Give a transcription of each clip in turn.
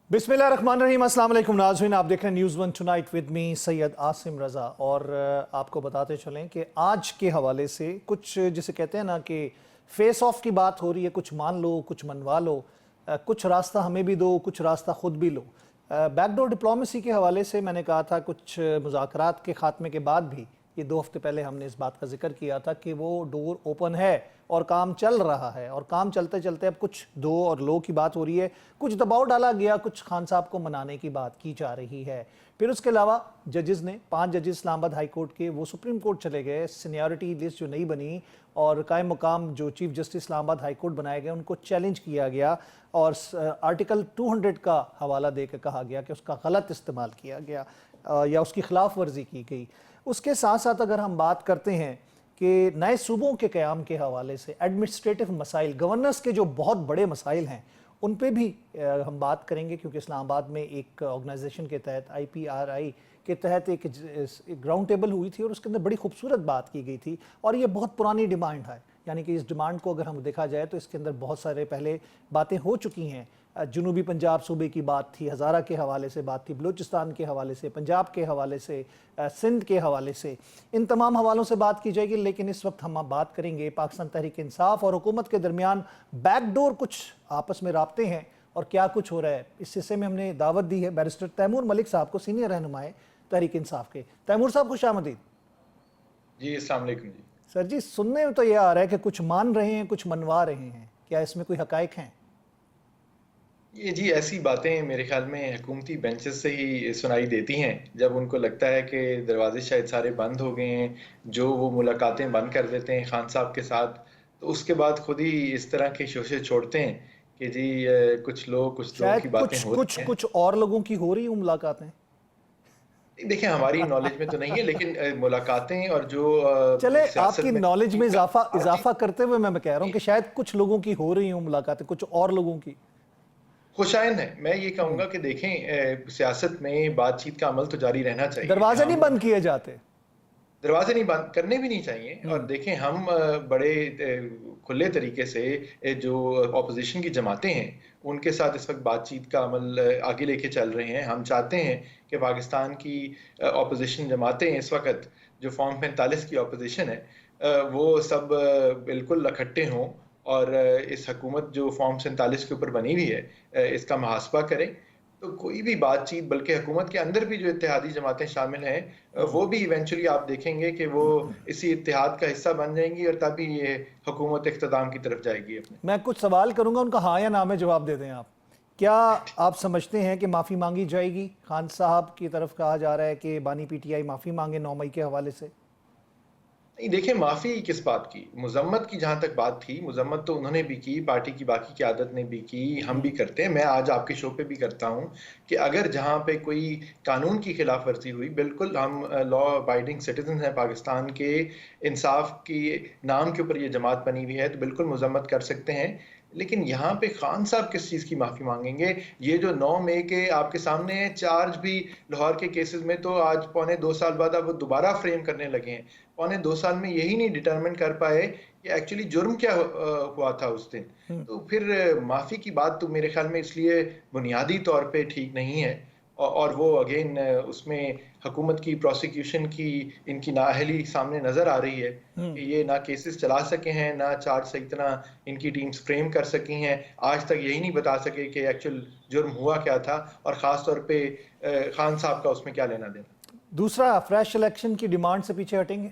बिस्मिल्लाहिर्रहमानिर्रहीम। अस्सलाम वालेकुम नाज़रीन, आप देख रहे हैं news one tonight with me Syed Asim Raza. और आपको बताते चलें कि आज के हवाले से कुछ जिसे कहते हैं ना कि फेस ऑफ की बात हो रही है, कुछ मान लो कुछ मनवा लो, कुछ रास्ता हमें भी दो कुछ रास्ता ख़ुद भी लो। बैकडोर डिप्लोमेसी के हवाले से मैंने कहा था कुछ मुज़ाकरात के ख़ात्मे के बाद भी, ये 2 हफ्ते पहले हमने इस बात का जिक्र किया था कि वो डोर ओपन है और काम चल रहा है, और काम चलते चलते अब कुछ दो और लो की बात हो रही है, कुछ दबाव डाला गया, कुछ खान साहब को मनाने की बात की जा रही है। फिर उसके अलावा जजेस ने 5 जजेस इस्लामाबाद हाई कोर्ट के वो सुप्रीम कोर्ट चले गए। सीनियरिटी लिस्ट जो नई बनी और कायम मकाम जो chief justice Islamabad high court बनाए गए उनको चैलेंज किया गया और आर्टिकल 200 का हवाला दे के कहा गया कि उसका गलत इस्तेमाल किया गया या उसकी खिलाफ वर्जी की गई। उसके साथ साथ अगर हम बात करते हैं कि नए सूबों के क़याम के हवाले से एडमिनिस्ट्रेटिव मसाइल, गवर्नेंस के जो बहुत बड़े मसाइल हैं उन पे भी हम बात करेंगे, क्योंकि इस्लामाबाद में एक ऑर्गेनाइजेशन के तहत IPRI के तहत एक ग्राउंड टेबल हुई थी और उसके अंदर बड़ी खूबसूरत बात की गई थी। और ये बहुत पुरानी डिमांड है, यानी कि इस डिमांड को अगर हम देखा जाए तो इसके अंदर बहुत सारे पहले बातें हो चुकी हैं। जनूबी पंजाब सूबे की बात थी, हज़ारा के हवाले से बात थी, बलूचिस्तान के हवाले से, पंजाब के हवाले से, सिंध के हवाले से, इन तमाम हवालों से बात की जाएगी। लेकिन इस वक्त हम बात करेंगे पाकिस्तान तहरीक इंसाफ और हुकूमत के दरमियान बैकडोर कुछ आपस में राब्ते हैं और क्या कुछ हो रहा है। इस हिस्से में हमने दावत दी है बैरिस्टर तैमूर मलिक साहब को, सीनियर रहनुमाए तहरीक इंसाफ के। तैमूर साहब खुशामदीद। जी अस्सलाम वालेकुम। जी सर जी, सुनने में तो ये आ रहा है कि कुछ मान रहे हैं कुछ मनवा रहे हैं, क्या इसमें कोई हकाइक हैं? ये जी ऐसी बातें मेरे ख्याल में हुकूमती बेंचेस से ही सुनाई देती हैं जब उनको लगता है कि दरवाजे शायद सारे बंद हो गए हैं, जो वो मुलाकातें बंद कर देते हैं खान साहब के साथ, तो उसके बाद खुद ही इस तरह के शोशे छोड़ते हैं कि जी कुछ लोग कुछ लोगों शायद की बातें कुछ हो कुछ रही हैं। कुछ और लोगों की हो रही हूँ मुलाकातें। देखिए हमारी नॉलेज में तो नहीं है, लेकिन मुलाकातें और जो चले, सियासत आपकी में नॉलेज में इजाफा बातचीत करते हुए मैं कह रहा हूँ कि शायद कुछ लोगों की हो रही हूँ मुलाकातें, कुछ और लोगों की। खुशाइन है। मैं ये कहूँगा कि देखें सियासत में बातचीत का अमल तो जारी रहना चाहिए। दरवाजे नहीं हम बंद किए जाते। दरवाजे नहीं बंद करने भी नहीं चाहिए। और देखें हम बड़े खुले तरीके से जो ऑपोजिशन की जमातें हैं उनके साथ इस वक्त बातचीत का अमल आगे लेके चल रहे हैं। हम चाहते हैं कि पाकिस्तान की ऑपोजिशन जमातें इस वक्त जो फॉर्म 45 की ऑपोजिशन है वो सब बिल्कुल इकट्ठे हों और इस हुकूमत जो फॉर्म 47 के ऊपर बनी हुई है इसका मुहासबा करें। तो कोई भी बातचीत, बल्कि हुकूमत के अंदर भी जो इत्तेहादी जमातें शामिल हैं वो भी इवेंचुअली आप देखेंगे कि वो इसी इत्तेहाद का हिस्सा बन जाएंगी और तभी ये हुकूमत इख्तिदाम की तरफ जाएगी अपने। मैं कुछ सवाल करूंगा, उनका हाँ या ना में जवाब दे दें आप। क्या आप समझते हैं कि माफ़ी मांगी जाएगी? खान साहब की तरफ कहा जा रहा है कि बानी PTI माफ़ी मांगे 9 मई के हवाले से। नहीं देखिए, माफ़ी किस बात की, मुज़म्मत की जहाँ तक बात थी, मुज़म्मत तो उन्होंने भी की, पार्टी की बाकी क़यादत ने भी की, हम भी करते हैं। मैं आज आपके शो पे भी करता हूँ कि अगर जहाँ पे कोई कानून की खिलाफ वर्जी हुई, बिल्कुल हम लॉ अबाइडिंग सिटीज़न हैं पाकिस्तान के, इंसाफ की नाम के ऊपर ये जमात बनी हुई है, तो बिल्कुल मुज़म्मत कर सकते हैं। लेकिन यहाँ पे खान साहब किस चीज़ की माफ़ी मांगेंगे? ये जो 9 मई के आपके सामने है, चार्ज भी लाहौर के केसेस में तो आज पौने 2 साल बाद अब वो दोबारा फ्रेम करने लगे हैं। पौने 2 साल में यही नहीं डिटरमिन कर पाए कि एक्चुअली जुर्म क्या हुआ था उस दिन। तो फिर माफ़ी की बात तो मेरे ख्याल में इसलिए बुनियादी तौर पे ठीक नहीं है। और वो अगेन उसमें हुकूमत की प्रोसिक्यूशन की इनकी नाअहली सामने नज़र आ रही है कि ये ना केसेस चला सके हैं, ना चार्ज सही तरह इनकी टीम्स फ्रेम कर सकी हैं। आज तक यही नहीं बता सके कि एक्चुअल जुर्म हुआ क्या था और ख़ास तौर पे खान साहब का उसमें क्या लेना देना। दूसरा, फ्रेश इलेक्शन की डिमांड से पीछे हटेंगे?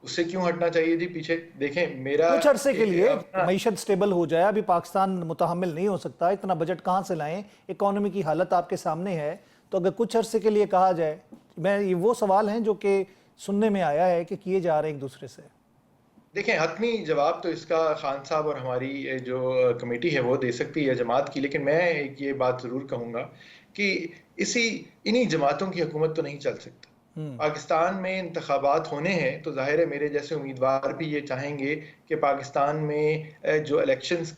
उससे क्यों हटना चाहिए जी पीछे? देखें मेरा कुछ अरसे के लिए अपना मईशत स्टेबल हो जाए। अभी पाकिस्तान मुतहम्मिल नहीं हो सकता, इतना बजट कहाँ से लाएं, इकोनॉमी की हालत आपके सामने है। तो अगर कुछ अरसे के लिए कहा जाए, ये वो सवाल हैं जो कि सुनने में आया है कि किए जा रहे हैं एक दूसरे से। देखें हतमी जवाब तो इसका खान साहब और हमारी जो कमेटी है वो दे सकती है जमात की, लेकिन मैं एक ये बात ज़रूर कहूँगा कि इन्हीं जमातों की हुकूमत तो नहीं चल सकता। पाकिस्तान में इंतखाबात होने हैं तो जाहिर है मेरे जैसे उम्मीदवार भी ये चाहेंगे कि पाकिस्तान में जो इलेक्शंस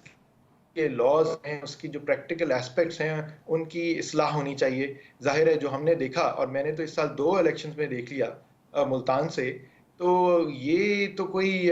के लॉज हैं, उसकी जो प्रैक्टिकल एस्पेक्ट्स हैं, उनकी इस्लाह होनी चाहिए। जाहिर है जो हमने देखा, और मैंने तो इस साल 2 इलेक्शंस में देख लिया मुल्तान से, तो ये तो कोई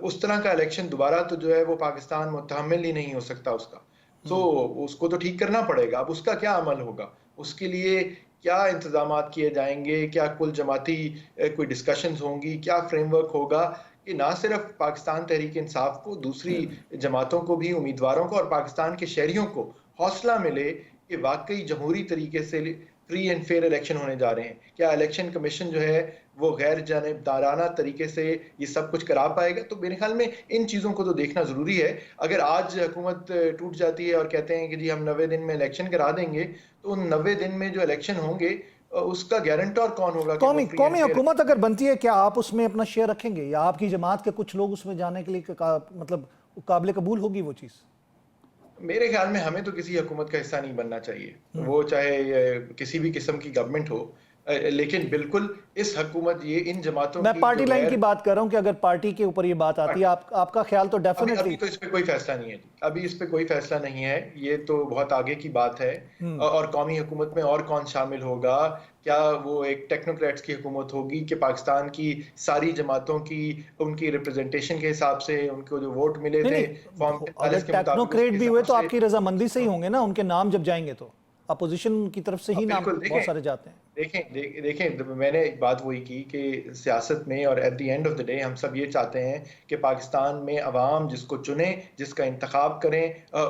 उस तरह का इलेक्शन दोबारा तो जो है वो पाकिस्तान मुतहम्मिल ही नहीं हो सकता उसका। तो उसको तो ठीक करना पड़ेगा। अब उसका क्या अमल होगा, उसके लिए क्या इंतजामात किए जाएंगे, क्या कुल जमाती कोई डिस्कशंस होंगी, क्या फ्रेमवर्क होगा कि ना सिर्फ पाकिस्तान तहरीक इंसाफ को, दूसरी जमातों को भी, उम्मीदवारों को और पाकिस्तान के शहरियों को हौसला मिले कि वाकई जमहूरी तरीके से फ्री एंड फेयर इलेक्शन होने जा रहे हैं। क्या इलेक्शन कमीशन जो है वो गैर जानिबदाराना तरीके से ये सब कुछ करा पाएगा? तो मेरे ख्याल में इन चीज़ों को तो देखना ज़रूरी है। अगर आज हुकूमत टूट जाती है और कहते हैं कि जी हम 90 दिन में इलेक्शन करा देंगे, तो उन 90 दिन में जो इलेक्शन होंगे उसका गारंटर कौन होगा कि वो कौमी फ्री एंड कौमी फेयर? हुकूमत अगर बनती है, क्या आप उसमें अपना शेयर रखेंगे या आपकी जमात के कुछ लोग उसमें जाने के लिए मतलब काबिल कबूल होगी वो चीज़? मेरे ख्याल में हमें तो किसी हुकूमत का हिस्सा नहीं बनना चाहिए, वो चाहे किसी भी किस्म की गवर्नमेंट हो। लेकिन बिल्कुल इस हुकूमत, ये इन जमातों मैं की पार्टी जो लाइन की गैर, बात कर रहा हूं कि अगर पार्टी के ऊपर ये बात आती है, आपका ख्याल तो अभी डेफिनेटली। अभी तो इस पे कोई फैसला नहीं है जी, अभी इस पे कोई फैसला नहीं है, ये तो बहुत आगे की बात है। और कौमी हुकूमत में और कौन शामिल होगा? क्या वो एक टेक्नोक्रेट्स की हुकूमत होगी कि पाकिस्तान की सारी जमातों की, उनकी रिप्रेजेंटेशन के हिसाब से, उनको जो वोट मिले नहीं थे फॉर्म नहीं, अगर 45 के मुताबिक, उसके टेक्नोक्रेट भी हुए हिसाब तो से? आपकी रजामंदी से ही होंगे ना, उनके नाम जब जाएंगे तो अपोजिशन की तरफ से ही नाम बिल्कुल। बहुत सारे जाते हैं। देखें, मैंने बात वही की कि सियासत में और at the end of the day हम सब ये चाहते हैं कि पाकिस्तान में अवाम जिसको चुने, जिसका इंतखाब करें,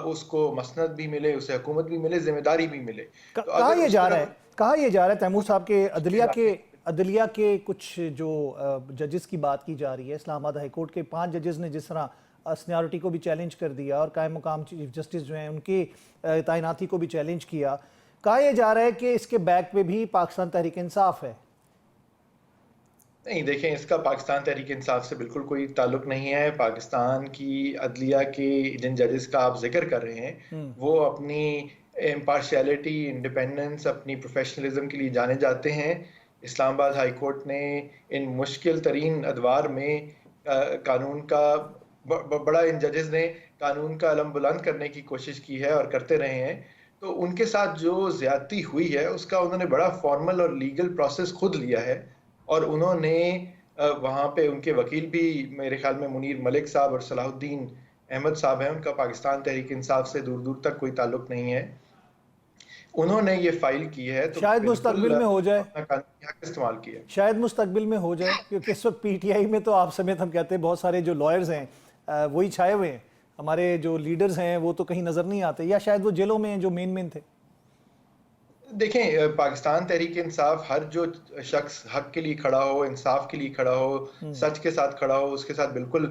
उसको मसनद भी मिले, उसे हुकूमत भी मिले, जिम्मेदारी भी मिले। तो कहा अगर यह उस जा रहा तरह है, कहा यह जा रहा है तैमूर साहब के जाते हैं, अदलिया के कुछ जो जजेस की बात की जा रही है, इस्लामाबाद हाई कोर्ट के 5 जजेस ने जिस तरह सीनियरिटी को भी चैलेंज कर दिया और कायम मुकाम चीफ जस्टिस जो हैं उनकी तैनाती को भी चैलेंज किया, कहा यह जा रहा है कि इसके बैक पे भी पाकिस्तान तहरीक इंसाफ है। नहीं, देखें, इसका पाकिस्तान तहरीक इंसाफ से बिल्कुल कोई ताल्लुक नहीं है। पाकिस्तान की अदलिया के जिन जजेस का आप जिक्र कर रहे हैं, वो अपनी इम्पार्शियलिटी, इंडिपेंडेंस, अपनी प्रोफेशनलिज्म के लिए जाने जाते हैं। इस्लामाबाद हाई कोर्ट ने इन मुश्किल तरीन अदवार में कानून का बड़ा, इन जजेस ने कानून का अलम बुलंद करने की कोशिश की है और करते रहे हैं। तो उनके साथ जो ज्यादती हुई है उसका उन्होंने बड़ा फॉर्मल और लीगल प्रोसेस खुद लिया है। और उन्होंने वहाँ पे उनके वकील भी, मेरे ख्याल में मुनीर मलिक साहब और सलाहुद्दीन अहमद साहब हैं, उनका पाकिस्तान तहरीक इंसाफ से दूर दूर तक कोई ताल्लुक नहीं है। उन्होंने ये फाइल की है तो शायद बिल्कुल मुस्तकबिल में हो जाए, अपना कानूनी हक इस्तेमाल किया। शायद मुस्तकबिल में हो जाए, क्योंकि इस वक्त पीटीआई में तो आप समेत हम कहते हैं बहुत सारे जो लॉयर्स हैं वही छाए हुए हैं, हमारे जो लीडर्स हैं वो तो कहीं नजर नहीं आते, या शायद वो जेलों में जो मेन थे। देखें, पाकिस्तान तहरीक इंसाफ, हर जो शख्स हक के लिए खड़ा हो, इंसाफ के लिए खड़ा हो, सच के साथ खड़ा हो, उसके साथ बिल्कुल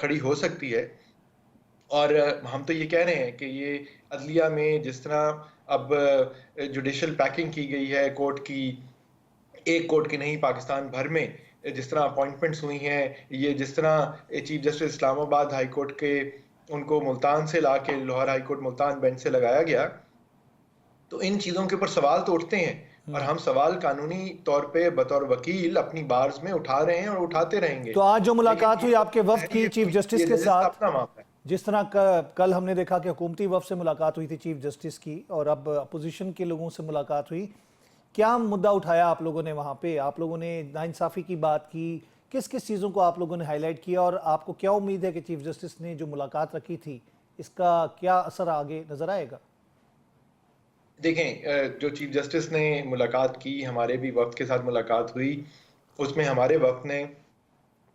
खड़ी हो सकती है। और हम तो ये कह रहे हैं कि ये अदलिया में जिस तरह अब जुडिशल पैकिंग की गई है कोर्ट की, एक कोर्ट की नहीं पाकिस्तान भर में जिस तरह अपॉइंटमेंट्स हुई हैं, ये जिस तरह chief justice Islamabad high court के, उनको मुल्तान से ला के Lahore high court Multan bench से लगाया गया, तो इन चीज़ों के ऊपर सवाल तो उठते हैं और हम सवाल कानूनी तौर पे बतौर वकील अपनी बार्स में उठा रहे हैं और उठाते रहेंगे। तो आज जो मुलाकात लेकिन हुई आपके वफ्द की चीफ जस्टिस के साथ, अपना मामला है। जिस तरह कल हमने देखा कि हुकूमती वफ्द से मुलाकात हुई थी चीफ जस्टिस की, और अब अपोजिशन के लोगों से मुलाकात हुई, क्या मुद्दा उठाया आप लोगों ने वहाँ पे? आप लोगों ने नाइंसाफ़ी की बात की, किस किस चीज़ों को आप लोगों ने हाईलाइट किया, और आपको क्या उम्मीद है कि चीफ जस्टिस ने जो मुलाकात रखी थी इसका क्या असर आगे नज़र आएगा? देखें, जो चीफ जस्टिस ने मुलाकात की, हमारे भी वफ्द के साथ मुलाकात हुई, उसमें हमारे वफ्द ने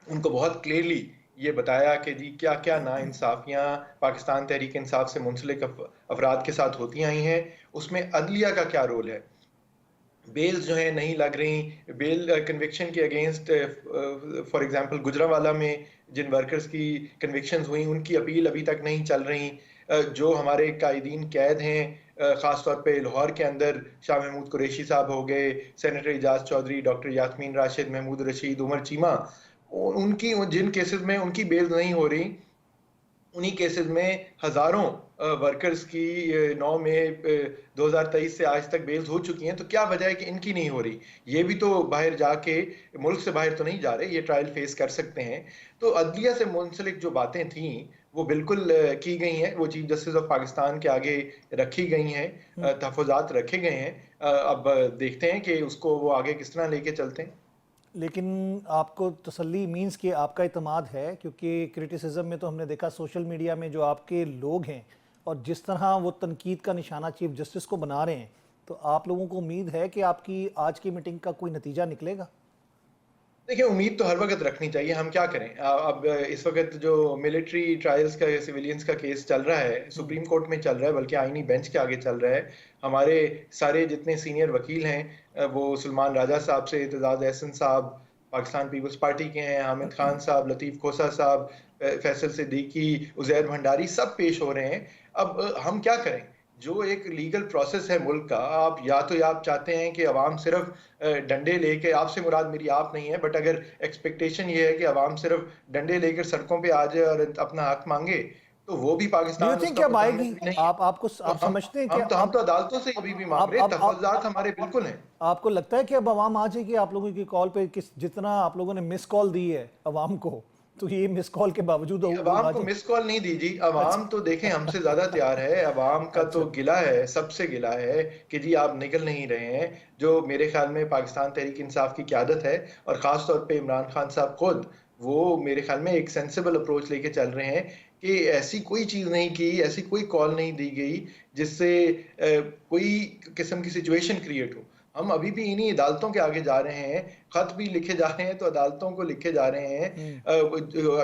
उनको बहुत क्लियरली ये बताया कि जी क्या क्या नाइंसाफियाँ पाकिस्तान तहरीक इंसाफ से मुंसलिक अफराद के साथ होती आई हैं, उसमें अदलिया का क्या रोल है। बेल्स जो है नहीं लग रही, बेल कन्विक्शन के अगेंस्ट, फॉर एग्जांपल गुजरांवाला में जिन वर्कर्स की कन्विक्शंस हुई उनकी अपील अभी तक नहीं चल रही। जो हमारे कायदीन कैद हैं, ख़ास तौर पे लाहौर के अंदर शाह महमूद कुरैशी साहब हो गए, सेनेटर इजाज़ चौधरी, डॉक्टर यास्मीन राशिद, महमूद रशीद, उमर चीमा, उनकी जिन केसेस में उनकी बेल नहीं हो रही, उन्हीं केसेस में हज़ारों वर्कर्स की 9 मई 2023 से आज तक बेल्स हो चुकी हैं। तो क्या वजह है कि इनकी नहीं हो रही? ये भी तो बाहर जाके, मुल्क से बाहर तो नहीं जा रहे, ये ट्रायल फेस कर सकते हैं। तो अदलिया से मुंसलिक जो बातें थीं वो बिल्कुल की गई हैं, वो चीफ जस्टिस ऑफ पाकिस्तान के आगे रखी गई हैं, तहफ़्फ़ुज़ात रखे गए हैं। अब देखते हैं कि उसको वो आगे किस तरह लेके चलते हैं। लेकिन आपको तसल्ली मीन्स कि आपका इत्मीनान है, क्योंकि क्रिटिसिज्म में तो हमने देखा सोशल मीडिया में जो आपके लोग हैं اور جس طرح وہ تنقید کا نشانہ چیف جسٹس کو بنا رہے ہیں، تو آپ لوگوں کو امید ہے کہ آپ کی آج کی میٹنگ کا کوئی نتیجہ نکلے گا؟ دیکھیں امید تو ہر وقت رکھنی چاہیے. ہم کیا کریں؟ اب اس وقت جو ملٹری ٹرائلز کا سویلینز کا کیس چل رہا ہے سپریم کورٹ میں چل رہا ہے، بلکہ آئینی بینچ کے آگے چل رہا ہے. ہمارے سارے جتنے سینئر وکیل ہیں وہ سلمان راجہ صاحب سے اعتزاز احسن صاحب پاکستان پیپلز پارٹی کے ہیں، حامد خان صاحب، لطیف کھوسہ صاحب، فیصل صدیقی، عزیر بھنڈاری، سب پیش ہو رہے ہیں. اب ہم کیا کریں؟ جو ایک لیگل پروسیس ہے ملک کا، آپ چاہتے ہیں کہ عوام صرف ڈنڈے لے کے، آپ سے مراد میری آپ نہیں ہے، بٹ اگر ایکسپیکٹیشن یہ ہے کہ عوام صرف ڈنڈے لے کر سڑکوں پہ آ جائے اور اپنا حق مانگے، تو وہ بھی ڈو یو پاکستان اس تھنک کا کہ اب آئے متحمل گی؟ بھی نہیں ہے. آپ تو سمجھتے ہیں کہ ہم تو عدالتوں سے ابھی بھی مانگ رہے ہیں، تحفظات ہمارے بالکل ہیں. آپ کو لگتا ہے کہ اب عوام آ جائے گی آپ لوگوں کی کال پہ؟ جتنا آپ لوگوں نے مس کال دی ہے عوام کو، تو یہ مس کال کے باوجود عوام آ کو جائے؟ مس کال نہیں دی جی. عوام تو اچھا دیکھیں ہم سے زیادہ تیار ہے. عوام کا اچھا تو گلہ ہے، سب سے گلہ ہے کہ جی آپ نکل نہیں رہے ہیں. جو میرے خیال میں پاکستان تحریک انصاف کی قیادت ہے، اور خاص طور پہ عمران خان صاحب خود، وہ میرے خیال میں ایک سینسیبل اپروچ لے کے چل رہے ہیں کہ ایسی کوئی چیز نہیں کی، ایسی کوئی کال نہیں دی گئی جس سے کوئی قسم کی سچویشن کریٹ ہو. ہم ابھی بھی انہی عدالتوں کے آگے جا رہے ہیں، خط بھی لکھے جا رہے ہیں تو عدالتوں کو لکھے جا رہے ہیں،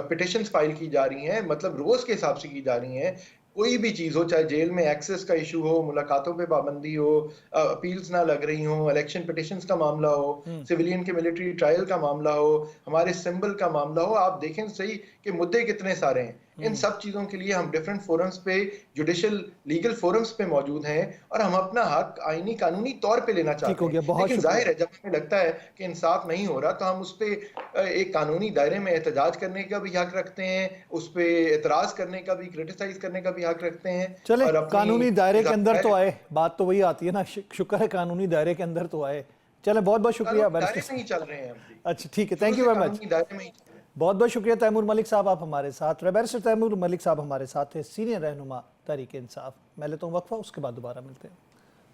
پٹیشنز فائل کی جا رہی ہیں، مطلب روز کے حساب سے کی جا رہی ہیں. کوئی بھی چیز ہو، چاہے جیل میں ایکسس کا ایشو ہو، ملاقاتوں پہ پابندی ہو، اپیلز نہ لگ رہی ہوں، الیکشن پٹیشنز کا معاملہ ہو، سویلین کے ملٹری ٹرائل کا معاملہ ہو، ہمارے سمبل کا معاملہ ہو، آپ دیکھیں صحیح کہ مدعے کتنے سارے ہیں. ان سب چیزوں کے لیے ہم ڈیفرنٹ فورمز پہ، جوڈیشل لیگل فورمز پہ موجود ہیں، اور ہم اپنا حق آئینی قانونی طور پہ لینا ٹھیک چاہتے ہو ہیں. گیا، بہت لیکن شکریہ. ظاہر ہے جب ہمیں لگتا ہے کہ انصاف نہیں ہو رہا تو ہم اس پہ ایک قانونی دائرے میں احتجاج کرنے کا بھی حق رکھتے ہیں، اس پہ اعتراض کرنے کا بھی، کرٹیسائز کرنے کا بھی حق رکھتے ہیں، چلیں اور اپنی قانونی دائرے کے اندر تو ظاہر آئے، بات تو وہی آتی ہے نا، شکر ہے قانونی دائرے کے اندر تو آئے. چلیں بہت بہت شکریہ قانونی بیرسٹر دائرے میں ہی صاحب. چل رہے ہیں ہم بھی. اچھا ٹھیک ہے، شروع تھینک یو سے ویری مچ. قانونی دائرے میں ہی چل رہے ہیں. بہت بہت شکریہ تیمور ملک صاحب، آپ ہمارے ساتھ. بیرسٹر تیمور ملک صاحب ہمارے ساتھ تھے، سینئر رہنما تحریک انصاف. میں لیتا ہوں وقفہ، اس کے بعد دوبارہ ملتے ہیں.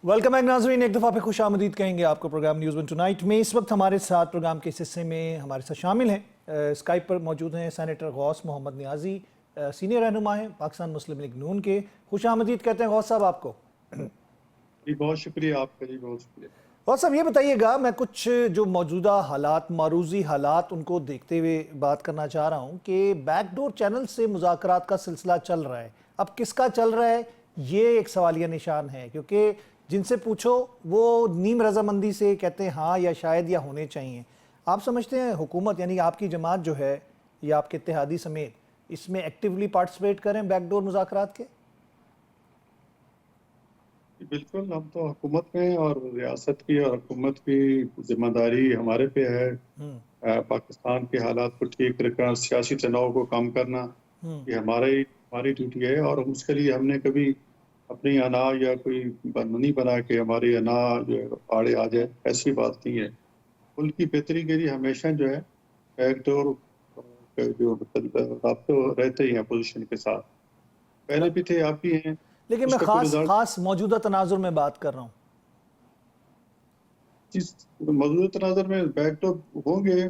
ویلکم بیک ناظرین، ایک دفعہ پہ خوش آمدید کہیں گے آپ کو پروگرام نیوز ون ٹونائٹ میں. اس وقت ہمارے ساتھ پروگرام کے اس حصے میں ہمارے ساتھ شامل ہیں، اسکائپ پر موجود ہیں سینیٹر غوث محمد نیازی، سینئر رہنما ہیں پاکستان مسلم لیگ نون کے. خوش آمدید کہتے ہیں غوث صاحب آپ کو. جی بہت شکریہ آپ کا، جی بہت شکریہ. غوث صاحب یہ بتائیے گا، میں کچھ جو موجودہ حالات، معروضی حالات، ان کو دیکھتے ہوئے بات کرنا چاہ رہا ہوں کہ بیک ڈور چینل سے مذاکرات کا سلسلہ چل رہا ہے. اب کس کا چل رہا ہے یہ ایک سوالیہ نشان ہے، کیونکہ جن سے پوچھو وہ نیم رضامندی سے کہتے ہیں ہاں یا شاید یا ہونے چاہیے. آپ سمجھتے ہیں حکومت یعنی آپ کی جماعت جو ہے یا آپ کے اتحادی سمیت اس میں ایکٹیولی پارٹیسپیٹ کریں بیک ڈور مذاکرات کے؟ بالکل، ہم تو حکومت میں، اور ریاست کی اور حکومت کی ذمہ داری ہمارے پہ ہے پاکستان کے حالات کو ٹھیک رکھنا، سیاسی تناؤ کو کم کرنا، یہ ہماری ڈیوٹی ہے. اور اس کے لیے ہم نے کبھی اپنی انا یا کوئی نہیں بنا کہ ہماری انا جو ہے آڑے آ جائے، ایسی بات نہیں ہے. ملک کی بہتری کے لیے ہمیشہ جو ہے بیک ڈور جو رابطے رہتے ہی ہیں اپوزیشن کے ساتھ، پہلے بھی تھے، آپ بھی ہیں. لیکن اس میں کا کوئی رزلٹ خاص موجودہ تناظر میں بات کر رہا ہوں. موجودہ تناظر میں بیک ڈور ہوں گے.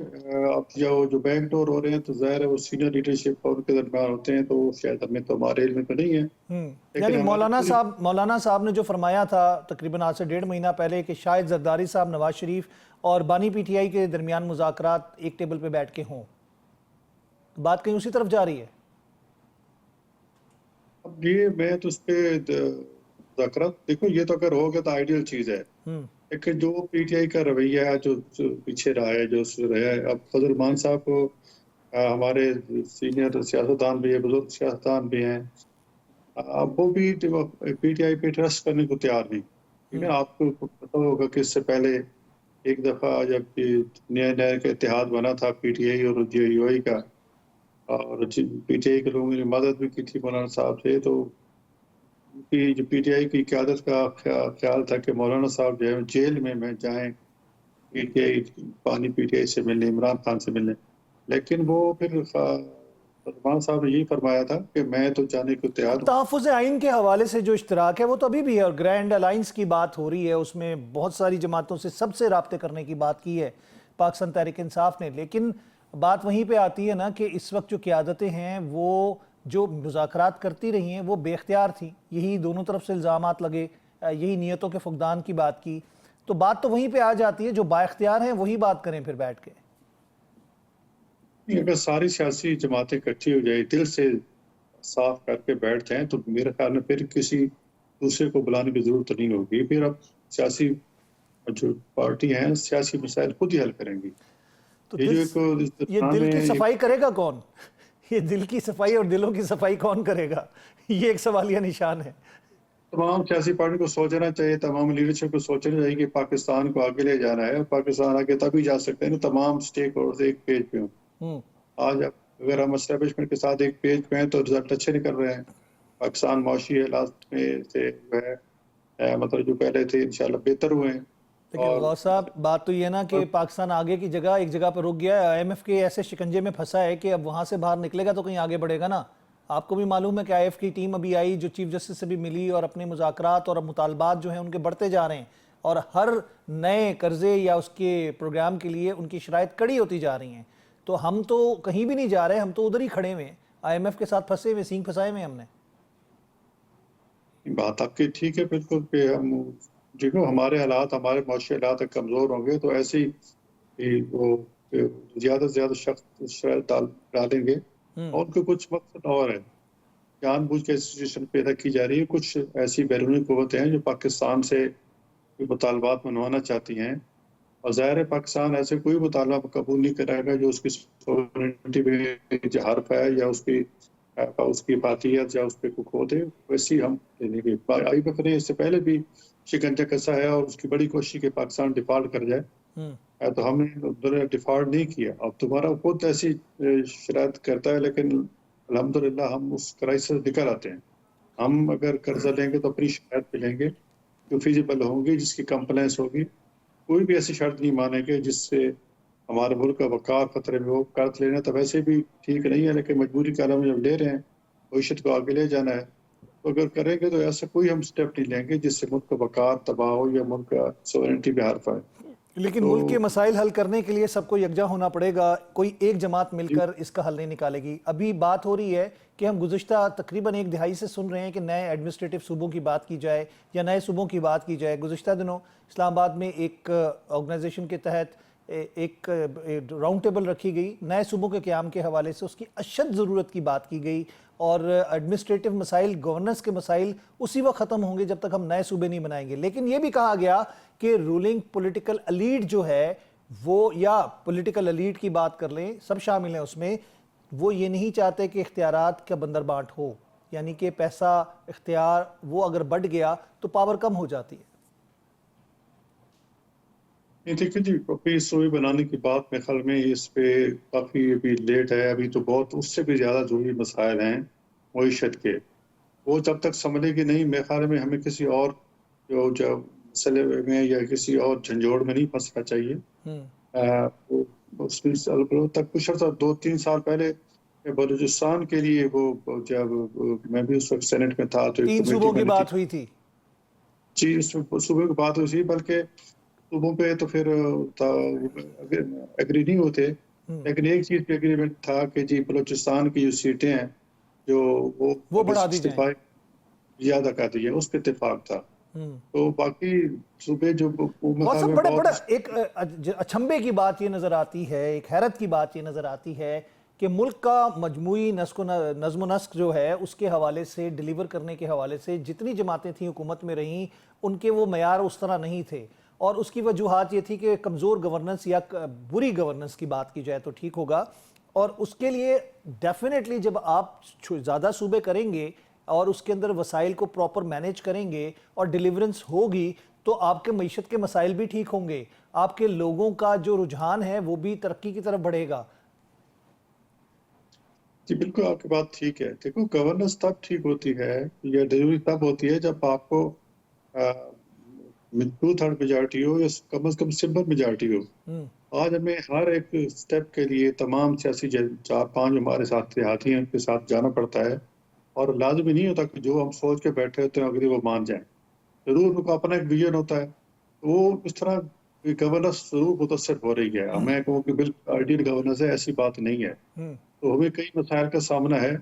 اب جو بیک ڈور ہو رہے ہیں تو ظاہر ہے وہ سینئر لیڈرشپ اور ان کے درمیان ہوتے ہیں، تو شاید ہمیں تو ہمارے علم میں تو نہیں ہے. یعنی مولانا صاحب نے جو فرمایا تھا تقریباً آج سے 1.5 مہینہ پہلے کہ شاید زرداری صاحب، نواز شریف اور بانی پی ٹی آئی کے درمیان مذاکرات ایک ٹیبل پہ بیٹھ کے ہوں، بات کہیں اسی طرف جا رہی ہے؟ اب یہ میں تو اس پہ مذاکرات، دیکھو یہ تو اگر ہوگا تو آئیڈیل چیز ہے. لیکن جو پی ٹی آئی کا رویہ ہے، جو پیچھے رہا ہے، جو رہا ہے، اب فضل الرحمان صاحب کو ہمارے سینئر سیاستدان بھی ہیں، بزرگ سیاستدان بھی ہیں، اب وہ بھی پی ٹی آئی پہ ٹرسٹ کرنے کو تیار نہیں. ٹھیک ہے، آپ کو پتہ ہوگا کہ اس سے پہلے ایک دفعہ جب نیا اتحاد بنا تھا پی ٹی آئی اور جے یو آئی کا، اور پی ٹی آئی کے لوگوں نے مدد بھی کی تھی مولانا صاحب سے، تو جو پی ٹی آئی کی قیادت کا خیال تھا کہ مولانا صاحب جو ہے جیل میں جائیں P T I, P T I سے ملنے، عمران خان سے ملنے. لیکن وہ پھر عثمان صاحب نے یہی فرمایا تھا کہ میں تو جانے کو تیار ہوں. تحفظ آئین کے حوالے سے جو اشتراک ہے وہ تو ابھی بھی ہے، اور گرینڈ الائنس کی بات ہو رہی ہے، اس میں بہت ساری جماعتوں سے سب سے رابطے کرنے کی بات کی ہے پاکستان تحریک انصاف نے. لیکن بات وہیں پہ آتی ہے نا کہ اس وقت جو قیادتیں ہیں وہ جو مذاکرات کرتی رہی ہیں وہ بے اختیار تھیں، یہی دونوں طرف سے الزامات لگے، یہی نیتوں کے فقدان کی بات کی، تو بات تو وہیں پہ آ جاتی ہے، جو با اختیار ہیں وہی بات کریں پھر بیٹھ کے۔ اگر ساری سیاسی جماعتیں اکٹھی ہو جائے، دل سے صاف کر کے بیٹھ جائیں، تو میرے خیال میں پھر کسی دوسرے کو بلانے کی ضرورت نہیں ہوگی، پھر اب سیاسی جو پارٹی ہیں سیاسی مسائل خود ہی حل کریں گی۔ تو یہ جو ایک یہ دل کی صفائی کرے گا کون؟ یہ دل کی صفائی اور دلوں کی صفائی کون کرے گا؟ یہ ایک سوالیہ نشان ہے۔ تمام سیاسی پارٹی کو سوچنا چاہیے، تمام لیڈرشپ کو سوچنا چاہیے کہ پاکستان کو آگے لے جانا ہے، اور پاکستان آگے تبھی جا سکتے ہیں تمام سٹیک ہولڈرز ایک پیج پہ ہوں۔ آج اگر ہم اسٹیبلشمنٹ کے ساتھ ایک پیج پہ ہیں تو رزلٹ اچھے نکل رہے ہیں۔ پاکستان معاشی حالات میں سے جو ہے مطلب جو پہلے تھے انشاءاللہ بہتر ہوئے ہیں۔ لیکن غوث صاحب بات تو یہ نا کہ پاکستان آگے کی جگہ ایک جگہ پہ رک گیا ہے، آئی ایم ایف کے ایسے شکنجے میں پھنسا ہے کہ اب وہاں سے باہر نکلے گا تو کہیں آگے بڑھے گا نا۔ آپ کو بھی معلوم ہے کہ آئی ایف کی ٹیم ابھی آئی جو چیف جسٹس سے بھی ملی، اور اپنے مذاکرات اور مطالبات جو ہیں ان کے بڑھتے جا رہے ہیں، اور ہر نئے قرضے یا اس کے پروگرام کے لیے ان کی شرائط کڑی ہوتی جا رہی ہیں۔ تو ہم تو کہیں بھی نہیں جا رہے، ہم تو ادھر ہی کھڑے ہوئے ہیں، آئی ایم ایف کے ساتھ پھنسے ہوئے، سینگ پھنسائے ہوئے ہم نے۔ بات آپ کی ٹھیک ہے بالکل، کہ ہم دیکھو ہمارے حالات، ہمارے معاشی حالات کمزور ہوں گے تو ایسے ہی وہ زیادہ سے زیادہ شخص شرائط ڈالیں گے، اور ان کے کچھ مقصد اور ہے، جان بوجھ کے سچویشن پیدا کی جا رہی ہے۔ کچھ ایسی بیرونی قوتیں ہیں جو پاکستان سے مطالبات منوانا چاہتی ہیں، اور ظاہر ہے پاکستان ایسے کوئی مطالبہ قبول نہیں کرے گا جو اس کی سوورنٹی پہ حرف ہے، یا اس کی فاتحیت یا اس پہ کچھ ہو دے، ویسی ہم لینے گے۔ آئی ایم ایف نے اس سے پہلے بھی شکنجہ کسا ہے، اور اس کی بڑی کوشش کہ پاکستان ڈیفالٹ کر جائے، تو ہم نے ڈیفالٹ نہیں کیا۔ اب تمہارا خود ایسی شرائط کرتا ہے، لیکن الحمدللہ ہم اس کرائسس سے نکل آتے ہیں۔ ہم اگر قرضہ لیں گے تو اپنی شرائط پہ لیں گے جو فیزیبل ہوں گی، جس کی کمپلائنس ہوگی۔ کوئی بھی ایسی شرط نہیں مانے گے جس سے ہمارے ملک کا وقار خطرے میں ہو۔ قرض لینا تو ویسے بھی ٹھیک نہیں ہے، لیکن مجبوری کے عالم میں جب لے رہے ہیں، معیشت کو آگے لے جانا ہے، تو اگر کریں گے تو ایسا کوئی ہم سٹیپ نہیں لیں گے جس سے ملک کا وقار تباہ ہو یا ملک کا سوورنٹی پہ حرف آئے۔ لیکن ملک کے مسائل حل کرنے کے لیے سب کو یکجا ہونا پڑے گا، کوئی ایک جماعت مل کر اس کا حل نہیں نکالے گی۔ ابھی بات ہو رہی ہے کہ ہم گزشتہ تقریباً ایک دہائی سے سن رہے ہیں کہ نئے ایڈمنسٹریٹو صوبوں کی بات کی جائے یا نئے صوبوں کی بات کی جائے۔ گزشتہ دنوں اسلام آباد میں ایک آرگنائزیشن کے تحت ایک راؤنڈ ٹیبل رکھی گئی نئے صوبوں کے قیام کے حوالے سے، اس کی اشد ضرورت کی بات کی گئی، اور ایڈمنسٹریٹو مسائل، گورننس کے مسائل اسی وقت ختم ہوں گے جب تک ہم نئے صوبے نہیں بنائیں گے۔ لیکن یہ بھی کہا گیا کہ رولنگ پولیٹیکل ایلیٹ جو ہے وہ، یا پولیٹیکل ایلیٹ کی بات کر لیں، سب شامل ہیں اس میں، وہ یہ نہیں چاہتے کہ اختیارات کا بندر بانٹ ہو، یعنی کہ پیسہ اختیار وہ اگر بڑھ گیا تو پاور کم ہو جاتی ہے۔ دیکھیں جی، ابھی صوبے بنانے کی بات میرے خیال میں اس پہ کافی ابھی لیٹ ہے، ابھی تو بہت اس سے بھی زیادہ ضروری مسائل ہیں معیشت کے، وہ جب تک سمجھے گی نہیں، میرے خیال میں ہمیں کسی اور جو مسئلے میں یا کسی اور جھنجھوڑ میں نہیں پھنسنا چاہیے۔ اس میں تک کچھ عرصہ 2-3 سال پہلے بلوچستان کے لیے وہ جب میں بھی اس وقت سینٹ میں تھا تو 3 صوبوں کی بات ہوئی تھی جی، اس صوبے کی بات ہوئی تھی، بلکہ صوبوں پہ تو پھر ایگری نہیں ہوتے، لیکن ایک چیز پہ ایگریمنٹ تھا کہ جی بلوچستان کی جو سیٹیں ہیں جو وہ بڑھا دی جائیں، زیادہ کر دی جائیں، اس پہ اتفاق تھا۔ تو باقی صوبے جو بڑا ایک اچھمبے کی بات یہ نظر آتی ہے، ایک حیرت کی بات یہ نظر آتی ہے کہ ملک کا مجموعی نظم و نسق جو ہے اس کے حوالے سے، ڈیلیور کرنے کے حوالے سے جتنی جماعتیں تھیں حکومت میں رہیں، ان کے وہ معیار اس طرح نہیں تھے، اور اس کی وجوہات یہ تھی کہ کمزور گورننس یا بری گورننس کی بات کی جائے تو ٹھیک ہوگا، اور اس کے لیے ڈیفینیٹلی جب آپ زیادہ صوبے کریں گے اور اس کے اندر وسائل کو پراپر مینیج کریں گے اور ڈیلیورنس ہوگی تو آپ کے معیشت کے مسائل بھی ٹھیک ہوں گے، آپ کے لوگوں کا جو رجحان ہے وہ بھی ترقی کی طرف بڑھے گا۔ جی بالکل، آپ کی بات ٹھیک ہے۔ دیکھو گورننس تب ٹھیک ہوتی ہے یا ڈیلیوری تب ہوتی ہے جب آپ کو 2/3 میجارٹی ہو یا کم از کم سمپل میجارٹی ہو۔ آج ہمیں ہر ایک سٹیپ کے لیے تمام سیاسی 4-5 ہمارے ساتھ دیہاتی ہیں ان کے ساتھ جانا پڑتا ہے، اور لازمی نہیں ہوتا کہ جو ہم سوچ کے بیٹھے ہوتے ہیں اگلی وہ مان جائیں، ضرور ان کو اپنا ایک ویژن ہوتا ہے، وہ اس طرح گورننس ضرور متاثر ہو رہی ہے۔ میں کہوں کہ بالکل آئیڈیل گورننس ہے، ایسی بات نہیں ہے۔ تو ہمیں کئی مسائل کا سامنا ہے،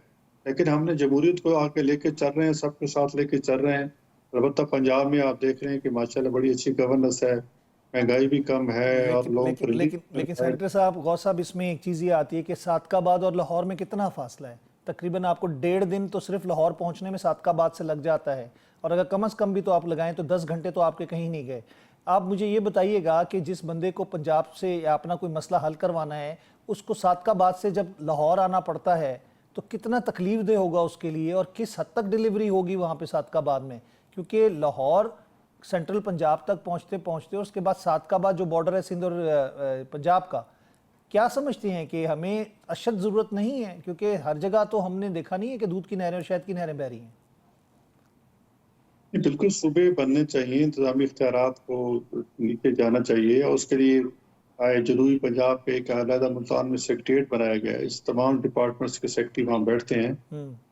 لیکن हमने जमहूरियत को आके लेके चल रहे हैं, सबके साथ लेके चल रहे हैं। अलबत्ता पंजाब में आप देख रहे हैं कि माशाल्लाह बड़ी अच्छी गवर्नेंस है, महंगाई भी कम है और लेकिन लोगों को लेकिन लेकिन रिलीफ लेकिन है। सेनेटर साहब, गौस साहब, इसमें एक चीज़ ये आती है कि सादकाबाद और लाहौर में कितना फासला है? तकरीबन आपको 1.5 दिन तो सिर्फ लाहौर पहुंचने में सादकाबाद से लग जाता है, और अगर कम से कम भी तो आप लगाएं तो 10 घंटे तो आपके कहीं नहीं गए। आप मुझे ये बताइएगा कि जिस बंदे को पंजाब से या अपना कोई मसला हल करवाना है, उसको सादकाबाद से जब लाहौर आना पड़ता है तो कितना तकलीफ दे होगा उसके लिए, और किस हद तक डिलीवरी होगी वहाँ पे सादकाबाद में? क्योंकि लाहौर सेंट्रल पंजाब तक पहुँचते पहुँचते उसके बाद सादकाबाद जो बॉर्डर है सिंध और पंजाब का, क्या समझते हैं कि हमें अशद ज़रूरत नहीं है? क्योंकि हर जगह तो हमने देखा नहीं है कि दूध की नहरें और शहद की नहरें बह रही हैं। बिल्कुल सूबे बनने चाहिए, इंतजामी इख्तियारात को नीचे जाना चाहिए, और उसके लिए जनूबी पंजाब पे एक अलहदा मुल्तान में सेक्रेटेरिएट बनाया गया है। इस तमाम डिपार्टमेंट्स के सेक्रेटरी वहाँ बैठते हैं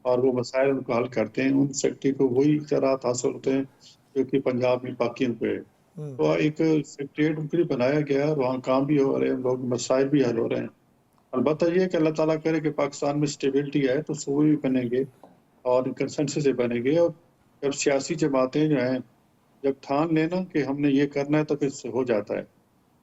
और वो मसाइल उनको हल करते हैं। उन सेक्रेटरी को वही इख्तियारात हासिल होते हैं जो कि पंजाब में बाकियों को है। तो एक सेक्रेटेरिएट उनके लिए बनाया गया है, वहाँ काम भी हो रहे हैं, लोग मसाइल भी हल हो रहे हैं। अलबत्ता ये है कि अल्लाह ताला करे कि पाकिस्तान में स्टेबिलिटी है तो सूबे भी बनेंगे और कंसेंसस से बनेंगे, और जब सियासी जमातें जो हैं जब ठान लेना कि हमने ये करना है तो फिर हो जाता है।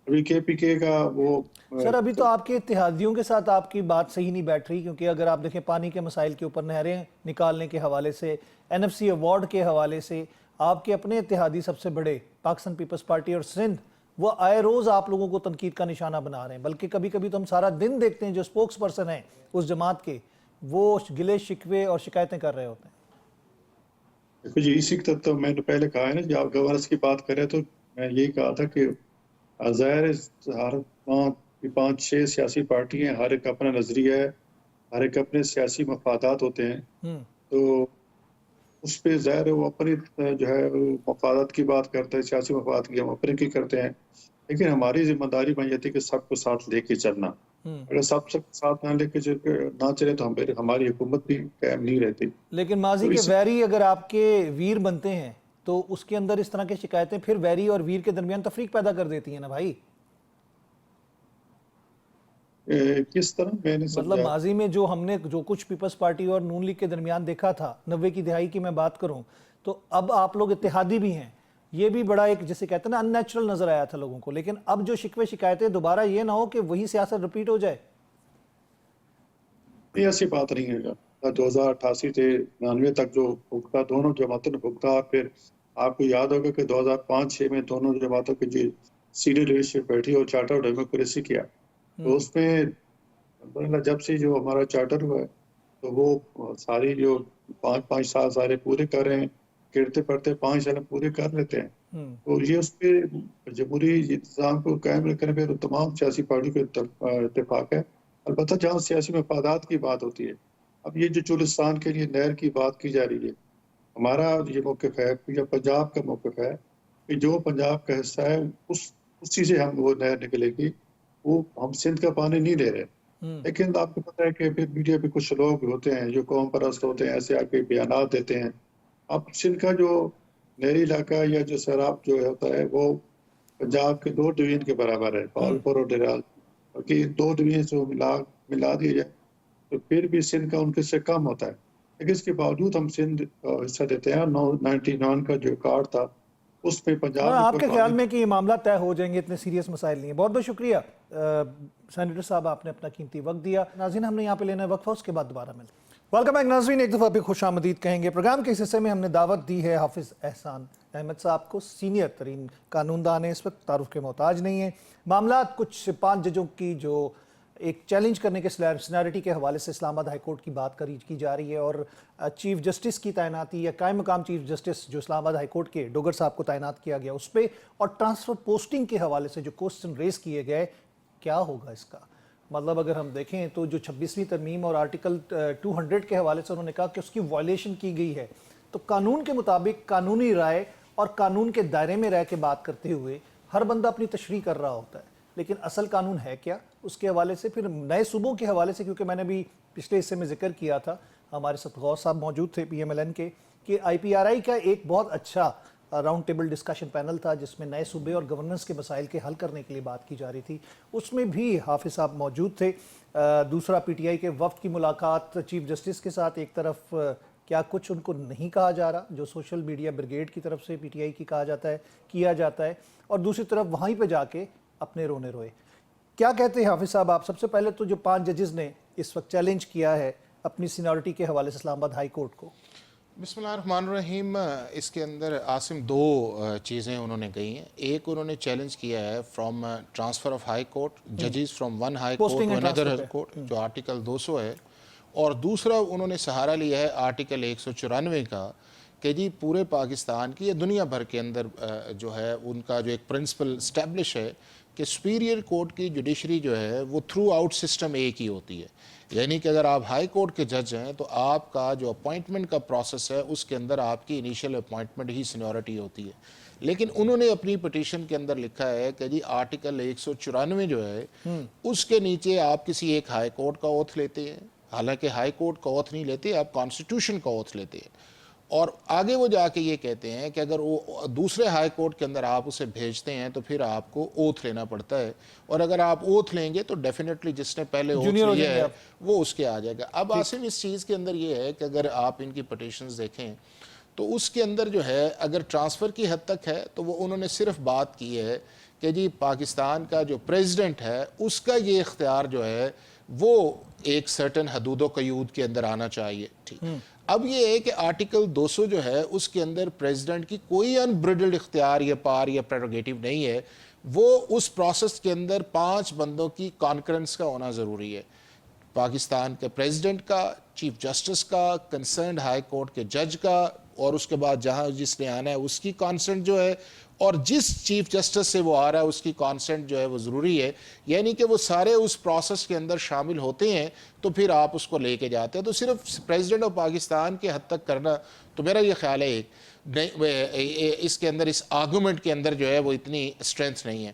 अभी KPK का वो सर, अभी तो आपके इत्तेहादियों के साथ आपकी बात सही नहीं बैठ रही, क्योंकि अगर आप देखें पानी के मसाइल के ऊपर नहरें निकालने के हवाले से, NFC अवार्ड के हवाले से, आपके अपने इत्तेहादी सबसे बड़े पाकिस्तान पीपल्स पार्टी और सिंध, वो आए रोज़ आप लोगों को तनकीद का निशाना बना रहे हैं। बल्कि कभी कभी तो हम सारा दिन देखते हैं जो स्पोक्स पर्सन हैं उस जमात के, वो गिले शिकवे और शिकायतें कर रहे होते हैं। देखो जी, इसी तक तो मैंने पहले कहा है ना, जब आप गवर्नेंस की बात करें तो मैं यही कहा था कि ज़ाहिर है हर 5-6 सियासी पार्टी हैं, हर एक अपना नजरिया है, हर एक अपने सियासी मफादात होते हैं। तो उस पे ज़ाहिर है वो अपनी जो है मफादात की बात करते हैं, सियासी मफादात की हम अपने की करते हैं। लेकिन हमारी जिम्मेदारी बन जाती है कि सबको साथ लेके चलना। अगर सब साथ ना लेके ना चले तो हमारी हुकूमत भी कायम नहीं रहती। लेकिन माजी के वैरी अगर आपके वीर बनते हैं तो उसके अंदर इस तरह की शिकायतें फिर वैरी और वीर के दरमियान तफरीक पैदा कर देती हैं ना भाई। किस तरह? मैंने मतलब माजी में जो हमने जो कुछ पीपल्स पार्टी और नून लीग के दरमियान देखा था 90 की दिहाई की मैं बात करूं, तो अब आप लोग इत्तेहादी भी हैं, ये भी बड़ा एक जिसे कहते हैं ना अननेचुरल नजर आया था लोगों को। लेकिन अब जो शिकवे शिकायतें दोबारा ये ना हो कि वही सियासत रिपीट हो जाए। ऐसी बात नहीं है। 2088 से 99 तक जो भुगता दोनों जमातों ने भुगता, फिर आपको याद होगा कि 2005-6 में दोनों जमातों की जो सीनियर लीडरशिप बैठी और चार्टर ऑफ डेमोक्रेसी किया, तो उसमें जब से जो हमारा चार्टर हुआ है तो वो सारी जो 5-5 साल सारे पूरे कर रहे हैं, गिरते पड़ते 5 साल पूरे कर लेते हैं। तो ये उस पर जमहूरी इंतजाम को कायम रखने पे तो तमाम सियासी पार्टी का इत्तेफाक है। अलबत्ता जहाँ सियासी मफादात की बात होती है, अब ये जो चुलिस्तान के लिए नहर की बात की जा रही है, हमारा ये मौक़िफ़ है या पंजाब का मौक़िफ़ है कि जो पंजाब का हिस्सा है उसी से हम वो नहर निकलेगी, वो हम सिंध का पानी नहीं ले रहे। लेकिन आपको पता है कि फिर मीडिया पे कुछ लोग होते हैं जो कौम परस्त होते हैं, ऐसे आके बयानात देते हैं। अब सिंध का जो नहरी इलाका या जो सैराब जो होता है वो पंजाब के 2 डिवीजन के बराबर है, पालपुर और डेराल, कि 2 डिवीजन से मिला दिया जाए तो फिर भी सिंध का उनके से कम होता है। लेकिन इसके बावजूद हम सिंध हिस्सा देते हैं। 99 का जो कार्ड था उसमें पंजाब आपके ख्याल में कि ये मामला तय हो जाएंगे, इतने सीरियस मसाइल नहीं है? बहुत बहुत शुक्रिया सेनेटर साहब, आपने अपना कीमती वक्त दिया। नाज़रीन, हमने यहाँ पे लेना है वक्फा, उसके बाद दोबारा मिलते। वेलकम बैक नाज़रीन, एक दफ़ा भी खुश आमदीद कहेंगे। प्रोग्राम के इस हिस्से में हमने दावत दी है हाफिज़ एहसान अहमद साहब को, सीनियर तरीन कानूनदान है, इस वक्त तारुफ के मोहताज नहीं है। मामला कुछ 5 जजों की जो एक चैलेंज करने के सिनेरिटी के हवाले से इस्लामाबाद हाई कोर्ट की बात की जा रही है, और चीफ जस्टिस की तैनाती या कायम मकाम चीफ जस्टिस जो इस्लामाबाद हाई कोर्ट के डोगर साहब को तैनात किया गया उस पर, और ट्रांसफ़र पोस्टिंग के हवाले से जो क्वेश्चन रेस किए गए, क्या होगा इसका? मतलब अगर हम देखें तो जो 26वीं तरमीम और आर्टिकल 200 के हवाले से उन्होंने कहा कि उसकी वायलेशन की गई है, तो कानून के मुताबिक कानूनी राय और कानून के दायरे में रह के बात करते हुए हर बंदा अपनी तशरीह कर रहा होता है, लेकिन असल कानून है क्या? उसके हवाले से फिर नए सूबों के हवाले से, क्योंकि मैंने भी पिछले हिस्से में जिक्र किया था, हमारे साथ गौस साहब मौजूद थे PMLN के, कि IPRI का एक बहुत अच्छा راؤنڈ ٹیبل ڈسکشن پینل تھا جس میں نئے صوبے اور گورننس کے مسائل کے حل کرنے کے لیے بات کی جا رہی تھی. اس میں بھی حافظ صاحب موجود تھے. دوسرا پی ٹی آئی کے وفد کی ملاقات چیف جسٹس کے ساتھ، ایک طرف کیا کچھ ان کو نہیں کہا جا رہا جو سوشل میڈیا بریگیڈ کی طرف سے پی ٹی آئی کی کہا جاتا ہے، کیا جاتا ہے، اور دوسری طرف وہیں پہ جا کے اپنے رونے روئے. کیا کہتے ہیں حافظ صاحب آپ؟ سب سے پہلے تو جو 5 ججز نے اس وقت چیلنج کیا ہے اپنی سینیورٹی کے حوالے سے اسلام آباد ہائی کورٹ کو. بسم اللہ الرحمن الرحیم. اس کے اندر عاصم 2 چیزیں انہوں نے کہی ہیں. ایک انہوں نے چیلنج کیا ہے from transfer of high court ججز from one high court to اندر ہائی کورٹ، جو آرٹیکل 200 ہے. اور دوسرا انہوں نے سہارا لیا ہے آرٹیکل 194 کا کہ جی پورے پاکستان کی یا دنیا بھر کے اندر جو ہے ان کا جو ایک پرنسپل اسٹیبلش ہے کہ سپیریئر کورٹ کی جوڈیشری جو ہے وہ تھرو آؤٹ سسٹم ایک ہی ہوتی ہے. یعنی کہ اگر آپ ہائی کورٹ کے جج ہیں تو آپ کا جو اپوائنٹمنٹ کا پروسیس ہے اس کے اندر آپ کی انیشیل اپوائنٹمنٹ ہی سینیورٹی ہوتی ہے. لیکن انہوں نے اپنی پٹیشن کے اندر لکھا ہے کہ جی آرٹیکل 194 جو ہے اس کے نیچے آپ کسی ایک ہائی کورٹ کا اوتھ لیتے ہیں. حالانکہ ہائی کورٹ کا اوتھ نہیں لیتے، آپ کانسٹیٹیوشن کا اوتھ لیتے ہیں. اور آگے وہ جا کے یہ کہتے ہیں کہ اگر وہ دوسرے ہائی کورٹ کے اندر آپ اسے بھیجتے ہیں تو پھر آپ کو اوتھ لینا پڑتا ہے، اور اگر آپ اوتھ لیں گے تو ڈیفینیٹلی جس نے پہلے اوتھ لیا ہے وہ اس کے آ جائے گا. اب عاصم اس چیز کے اندر یہ ہے کہ اگر آپ ان کی پٹیشنز دیکھیں تو اس کے اندر جو ہے اگر ٹرانسفر کی حد تک ہے تو وہ انہوں نے صرف بات کی ہے کہ جی پاکستان کا جو پریزیڈنٹ ہے اس کا یہ اختیار جو ہے وہ ایک سرٹن حدود و قیود کے اندر آنا چاہیے. ٹھیک. اب یہ ہے کہ آرٹیکل 200 جو ہے اس کے اندر پریزیڈنٹ کی کوئی انبریڈلڈ اختیار یا پار یا پریروگیٹو نہیں ہے. وہ اس پروسیس کے اندر 5 بندوں کی کانکرنس کا ہونا ضروری ہے. پاکستان کے پریزیڈنٹ کا، چیف جسٹس کا، کنسرنڈ ہائی کورٹ کے جج کا، اور اس کے بعد جہاں جس نے آنا ہے اس کی کانسنٹ جو ہے، اور جس چیف جسٹس سے وہ آ رہا ہے اس کی کانسنٹ جو ہے وہ ضروری ہے. یعنی کہ وہ سارے اس پروسیس کے اندر شامل ہوتے ہیں تو پھر آپ اس کو لے کے جاتے ہیں. تو صرف پریزیڈنٹ آف پاکستان کے حد تک کرنا تو میرا یہ خیال ہے اس کے اندر اس آرگومنٹ کے اندر جو ہے وہ اتنی اسٹرینتھ نہیں ہے.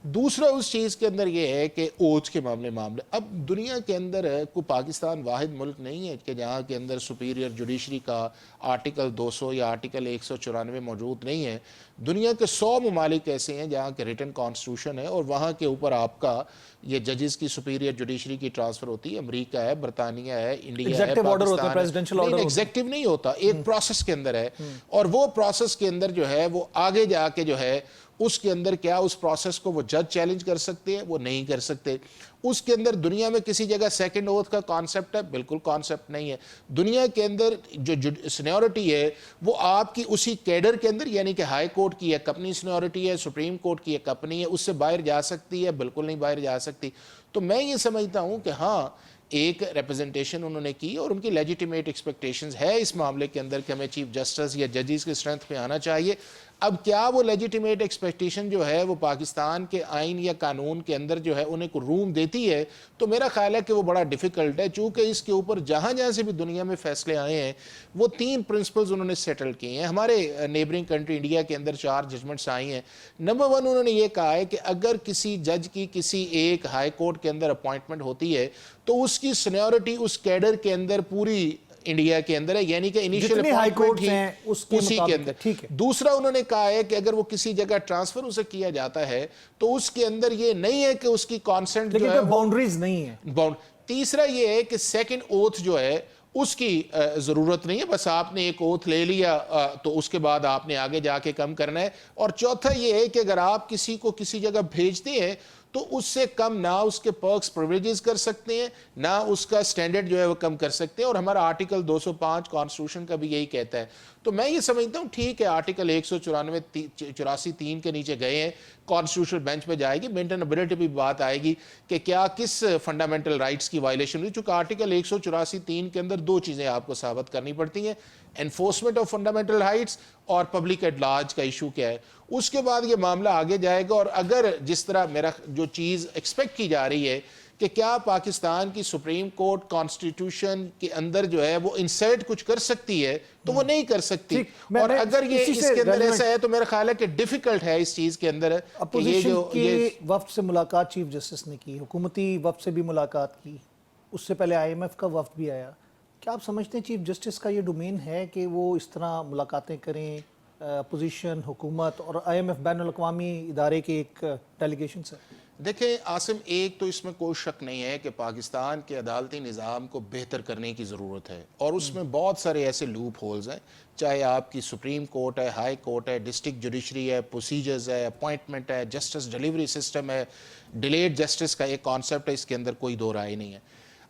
دوسرا اس چیز کے اندر یہ ہے کہ اوتھ کے معاملے اب دنیا کے اندر کوئی پاکستان واحد ملک نہیں ہے کہ جہاں کے اندر سپیریئر جوڈیشری کا آرٹیکل 200 یا آرٹیکل 194 موجود نہیں ہے. دنیا کے 100 ممالک ایسے ہیں جہاں کے ریٹن کانسٹیٹیوشن ہے اور وہاں کے اوپر آپ کا یہ ججز کی سپیریئر جوڈیشری کی ٹرانسفر ہوتی ہے. امریکہ ہے، برطانیہ ہے، انڈیا ہے، پاکستان ہے. ایگزیکٹو نہیں ہوتا، ایک پروسیس کے اندر ہے، اور وہ پروسیس کے اندر جو ہے وہ آگے جا کے جو ہے اس کے اندر کیا اس پروسیس کو وہ جج چیلنج کر سکتے ہیں؟ وہ نہیں کر سکتے. اس کے اندر دنیا میں کسی جگہ سیکنڈ اوتھ کا کانسیپٹ ہے؟ بالکل کانسیپٹ نہیں ہے. دنیا کے اندر جو سینیورٹی ہے وہ آپ کی اسی کیڈر کے اندر، یعنی کہ ہائی کورٹ کی ایک اپنی سینیورٹی ہے، سپریم کورٹ کی ایک اپنی ہے، اس سے باہر جا سکتی ہے؟ بالکل نہیں باہر جا سکتی. تو میں یہ سمجھتا ہوں کہ ہاں ایک ریپرزنٹیشن انہوں نے کی اور ان کی لیجیٹیمیٹ ایکسپیکٹیشنز ہے اس معاملے کے اندر کہ ہمیں چیف جسٹس یا ججز کی اسٹرینتھ پہ آنا چاہیے. اب کیا وہ لیجیٹیمیٹ ایکسپیکٹیشن جو ہے وہ پاکستان کے آئین یا قانون کے اندر جو ہے انہیں کو روم دیتی ہے؟ تو میرا خیال ہے کہ وہ بڑا ڈیفیکلٹ ہے، چونکہ اس کے اوپر جہاں جہاں سے بھی دنیا میں فیصلے آئے ہیں وہ 3 پرنسپلز انہوں نے سیٹل کیے ہیں. ہمارے نیبرنگ کنٹری انڈیا کے اندر 4 ججمنٹس آئی ہیں. نمبر 1 انہوں نے یہ کہا ہے کہ اگر کسی جج کی کسی ایک ہائی کورٹ کے اندر اپوائنٹمنٹ ہوتی ہے تو اس کی سینیورٹی اس کیڈر کے اندر پوری انڈیا کے اندر ہے، یعنی کہ انیشیل اپوائنٹمنٹ ہی اسی کے اندر. دوسرا انہوں نے کہا ہے کہ اگر وہ کسی جگہ ٹرانسفر اسے کیا جاتا ہے تو اس کے اندر یہ نہیں ہے کہ اس کی کانسنٹ جو ہے باؤنڈریز نہیں ہے. تیسرا یہ ہے کہ سیکنڈ اوتھ جو ہے اس کی ضرورت نہیں ہے، بس آپ نے ایک اوتھ لے لیا تو اس کے بعد آپ نے آگے جا کے کم کرنا ہے. اور چوتھا یہ ہے کہ اگر آپ کسی کو کسی جگہ بھیجتے ہیں تو اس سے کم نہ اس کے پرکس پرویلیجز کر سکتے ہیں، نہ اس کا سٹینڈرڈ جو ہے وہ کم کر سکتے ہیں. اور ہمارا آرٹیکل 205 کانسٹیٹیوشن کا بھی یہی کہتا ہے. تو میں یہ سمجھتا ہوں ٹھیک ہے آرٹیکل 194-84 کے نیچے گئے ہیں، کانسٹیٹیوشنل بینچ پہ جائے گی، مینٹینیبلٹی بھی بات آئے گی کہ کیا کس فنڈامنٹل رائٹس کی وائلیشن ہوئی. چونکہ آرٹیکل 184(3) کے اندر 2 چیزیں آپ کو ثابت کرنی پڑتی ہیں: انفورسمنٹ آف فنڈامنٹل رائٹس اور پبلک ایٹ لارج کا ایشو کیا ہے. اس کے بعد یہ معاملہ آگے جائے گا. اور اگر جس طرح میرا جو چیز ایکسپیکٹ کی جا رہی ہے کہ کیا پاکستان کی سپریم کورٹ کانسٹیٹیوشن کے اندر جو ہے وہ انسرٹ کچھ کر سکتی ہے تو وہ نہیں کر سکتی. اور اگر یہ اس کے اندر ایسا ہے تو میرا خیال ہے کہ ڈیفیکلٹ ہے اس چیز کے اندر. اپوزیشن کی وفد سے ملاقات چیف جسٹس نے کی، حکومتی وفد سے بھی ملاقات کی، اس سے پہلے IMF کا وفد بھی آیا. کیا آپ سمجھتے ہیں چیف جسٹس کا یہ ڈومین ہے کہ وہ اس طرح ملاقاتیں کریں، पोजीशन हुकूमत और IMF बैन अल-अक़वामी इदारे के एक डेलीगेशन से? देखें आसिम, एक तो इसमें कोई शक नहीं है कि पाकिस्तान के अदालती निज़ाम को बेहतर करने की ज़रूरत है और उसमें बहुत सारे ऐसे लूप होल्स हैं, चाहे आपकी सुप्रीम कोर्ट है, हाई कोर्ट है, डिस्ट्रिक्ट जुडिशरी है, प्रोसीजर्स है, अपॉइंटमेंट है, जस्टिस डिलीवरी सिस्टम है, डिलेड जस्टिस का एक कॉन्सेप्ट है, इसके अंदर कोई दो राय नहीं है।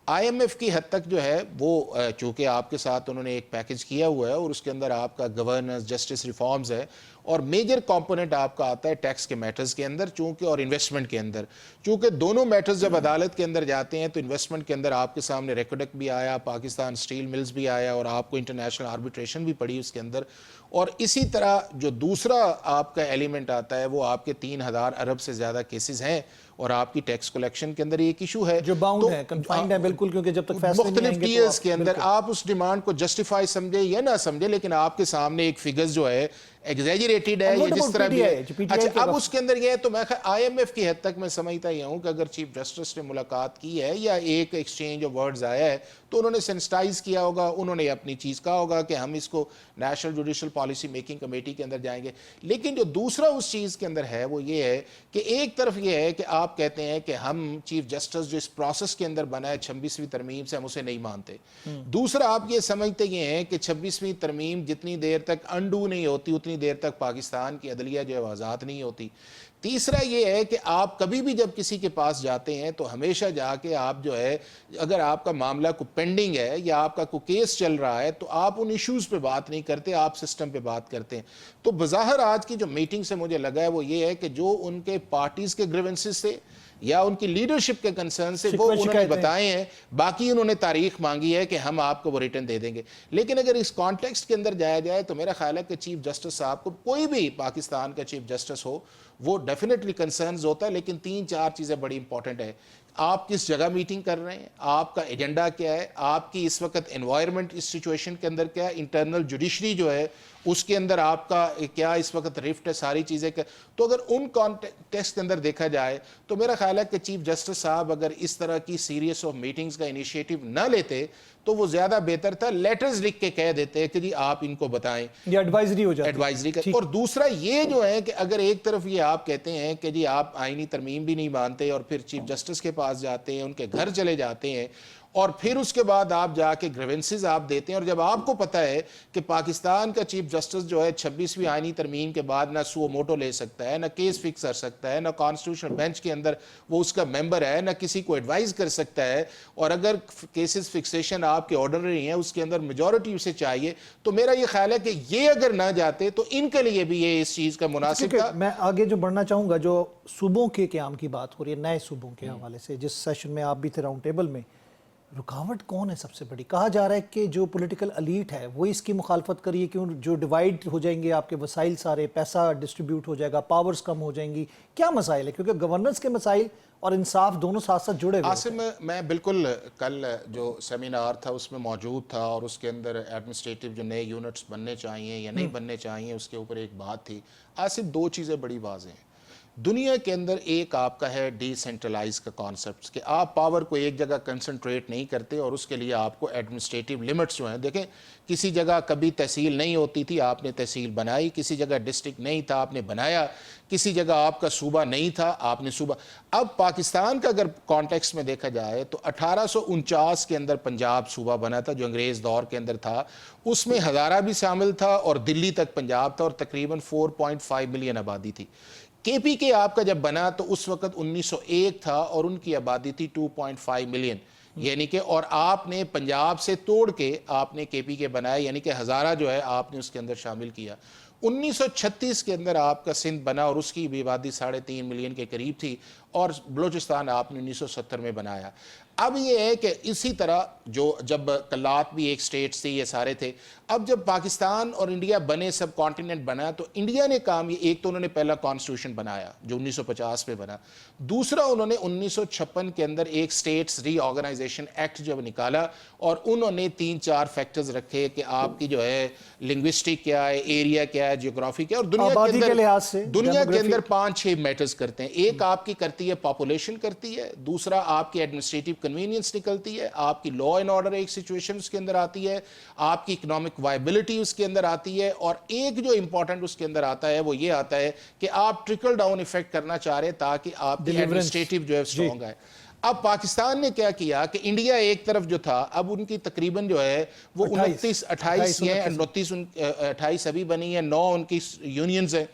IMF की हद तक जो है वो चूँकि आपके साथ उन्होंने एक पैकेज किया हुआ है और उसके अंदर आपका गवर्नेंस, जस्टिस रिफॉर्म्स है और मेजर कंपोनेंट आपका आता है टैक्स के मैटर्स के अंदर चूँकि और इन्वेस्टमेंट के अंदर, चूँकि दोनों मैटर्स जब अदालत के अंदर जाते हैं तो इन्वेस्टमेंट के अंदर आपके सामने रेकोडेक भी आया, पाकिस्तान स्टील मिल्स भी आया और आपको इंटरनेशनल आर्बिट्रेशन भी पड़ी उसके अंदर। और इसी तरह जो दूसरा आपका एलिमेंट आता है वो आपके 3000 अरब से ज़्यादा केसेस हैं और आपकी टैक्स कलेक्शन के अंदर एक इशू है जो बाउंड है, कन्फाइंड है बिल्कुल, क्योंकि जब तक फैसले नहीं आएंगे टीयर्स के अंदर आप उस डिमांड को जस्टिफाई समझे या ना समझे, लेकिन आपके सामने एक फिगर्स जो है एग्जैजरेटेड है या जिस तरह भी है। अच्छा, अब उसके अंदर ये है तो मैं IMF की हद तक मैं समझता ही हूँ कि अगर चीफ जस्टिस ने मुलाकात की है या एक एक्सचेंज ऑफ वर्ड्स आया है तो उन्होंने सेंसिटाइज किया होगा, उन्होंने अपनी चीज़ कहा होगा कि हम इसको national judicial policy making committee के अंदर जाएंगे। लेकिन जो दूसरा उस चीज़ के अंदर है वो ये है कि एक तरफ ये है कि आप कहते हैं कि हम चीफ जस्टिस जो इस प्रोसेस के अंदर बना है 26वीं तरमीम से हम उसे नहीं मानते। दूसरा आप ये समझते ये हैं कि 26वीं तरमीम जितनी देर तक अंडू नहीं होती उतनी देर तक पाकिस्तान की अदलिया जो है आज़ाद नहीं होती। तीसरा ये है कि आप कभी भी जब किसी के पास जाते हैं तो हमेशा जाके आप जो है अगर आपका मामला को पेंडिंग है या आपका कोई केस चल रहा है तो आप उन इश्यूज़ पे बात नहीं करते, आप सिस्टम पे बात करते हैं। तो बज़ाहिर आज की जो मीटिंग से मुझे लगा है वो ये है कि जो उनके पार्टीज़ के ग्रीवेंसेस थे या उनकी लीडरशिप के कंसर्न से वो उन्होंने बताए हैं, बाकी उन्होंने तारीख मांगी है कि हम आपको वो रिटर्न दे देंगे। लेकिन अगर इस कॉन्टेक्स्ट के अंदर जाया जाए तो मेरा ख्याल है कि चीफ जस्टिस साहब को, कोई भी पाकिस्तान का चीफ जस्टिस हो, वो डेफिनेटली कंसर्न्स होता है, लेकिन 3-4 चीज़ें बड़ी इंपॉर्टेंट है। आप किस जगह मीटिंग कर रहे हैं, आपका एजेंडा क्या है, आपकी इस वक्त एनवायरनमेंट इस सिचुएशन के अंदर क्या है, इंटरनल जुडिशरी जो है उसके अंदर आपका क्या इस वक्त रिफ्ट है, सारी चीज़ें क्या। तो अगर उन कॉन्टेक्स्ट के अंदर देखा जाए तो मेरा ख्याल है कि चीफ जस्टिस साहब अगर इस तरह की सीरीज ऑफ मीटिंग्स का इनिशिएटिव ना लेते तो वो ज़्यादा बेहतर था। लेटर्स लिख के कह देते कि जी आप इनको बताएं, ये एडवाइजरी हो जाती, एडवाइजरी का। और दूसरा ये जो है कि अगर एक तरफ ये आप कहते हैं कि जी आप आईनी तरमीम भी नहीं मानते और फिर चीफ जस्टिस के पास जाते हैं, उनके घर चले जाते हैं और फिर उसके बाद आप जाके ग्रीवेंसेस आप देते हैं, और जब आपको पता है कि पाकिस्तान का चीफ जस्टिस जो है 26वीं आईनी तरमीम के बाद ना सुओ मोटो ले सकता है, ना केस फिक्स कर सकता है, ना कॉन्स्टिट्यूशनल बेंच के अंदर वो उसका मेंबर है, ना किसी को एडवाइस कर सकता है, और अगर केसेस फिक्सेशन आपके ऑर्डर रही हैं उसके अंदर मेजॉरिटी उसे चाहिए, तो मेरा ये ख्याल है कि ये अगर ना जाते तो इनके लिए भी ये इस चीज़ का मुनासिब था। मैं आगे जो बढ़ना चाहूँगा, जो सूबों के क़याम की बात हो रही है, नए सूबों के हवाले से, जिस सेशन में आप भी थे राउंड टेबल में, रुकावट कौन है सबसे बड़ी? कहा जा रहा है कि जो पॉलिटिकल एलीट है वो इसकी मुखालफत करिए, क्यों जो डिवाइड हो जाएंगे आपके वसाइल, सारे पैसा डिस्ट्रीब्यूट हो जाएगा, पावर्स कम हो जाएंगी। क्या मसाइल है? क्योंकि गवर्नेंस के मसाइल और इंसाफ दोनों साथ साथ जुड़े हुए। आसिम, मैं बिल्कुल कल जो सेमिनार था उसमें मौजूद था और उसके अंदर एडमिनिस्ट्रेटिव जो नए यूनिट्स बनने चाहिए या नहीं बनने चाहिए उसके ऊपर एक बात थी। आसिम, दो चीज़ें बड़ी वाज़ेह हैं दुनिया के अंदर। एक आपका है डिसेंट्रलाइज का कॉन्सेप्ट कि आप पावर को एक जगह कंसंट्रेट नहीं करते और उसके लिए आपको एडमिनिस्ट्रेटिव लिमिट्स जो हैं, देखें किसी जगह कभी तहसील नहीं होती थी, आपने तहसील बनाई, किसी जगह डिस्ट्रिक्ट नहीं था, आपने बनाया, किसी जगह आपका सूबा नहीं था, आपने सूबा। अब पाकिस्तान का अगर कॉन्टेक्स्ट में देखा जाए तो 1849 के अंदर पंजाब सूबा बना था जो अंग्रेज़ दौर के अंदर था, उसमें हज़ारा भी शामिल था और दिल्ली तक पंजाब था और तकरीबन 4.5 मिलियन आबादी थी। KPK आपका जब बना तो उस वक्त 1901 था और उनकी आबादी थी 2.5 मिलियन, यानी कि, और आपने पंजाब से तोड़ के आपने KPK बनाया, यानी कि हज़ारा जो है आपने उसके अंदर शामिल किया। 1936 के अंदर आपका सिंध बना और उसकी भी आबादी 3.5 मिलियन के करीब थी और बलूचिस्तान आपने 1970 में बनाया। अब ये है कि इसी तरह जो जब कल्लात भी एक स्टेट्स थी, ये सारे थे। अब जब पाकिस्तान और इंडिया बने, सब कॉन्टिनेंट बना, तो इंडिया ने काम, ये एक तो उन्होंने पहला कॉन्स्टिट्यूशन बनाया जो 1950 में बना, दूसरा उन्होंने 1956 के अंदर एक स्टेट्स रीऑर्गेनाइजेशन एक्ट जो निकाला और उन्होंने 3-4 फैक्टर्स रखे कि आपकी जो है लिंग्विस्टिक क्या है, एरिया क्या है, जियोग्राफी क्या है, और दुनिया के अंदर 5-6 मैटर्स करते हैं। एक आपकी करती करती है, पॉपुलेशन करती है, दूसरा आपकी एडमिनिस्ट्रेटिव कन्वीनियंस निकलती है, आपकी लॉ एंड ऑर्डर एक सिचुएशन उसके अंदर आती है, आपकी इकोनॉमिक वायबिलिटी उसके अंदर आती है, और एक जो इंपॉर्टेंट उसके अंदर आता है वो ये आता है कि आप ट्रिकल डाउन इफेक्ट करना चाह रहे ताकि आपकी एडमिनिस्ट्रेटिव जो है स्ट्रॉन्ग है। अब पाकिस्तान ने क्या किया कि इंडिया एक तरफ जो था, अब उनकी तकरीबन जो है वो 28 अभी बनी है, 9 उनकी यूनियंस है,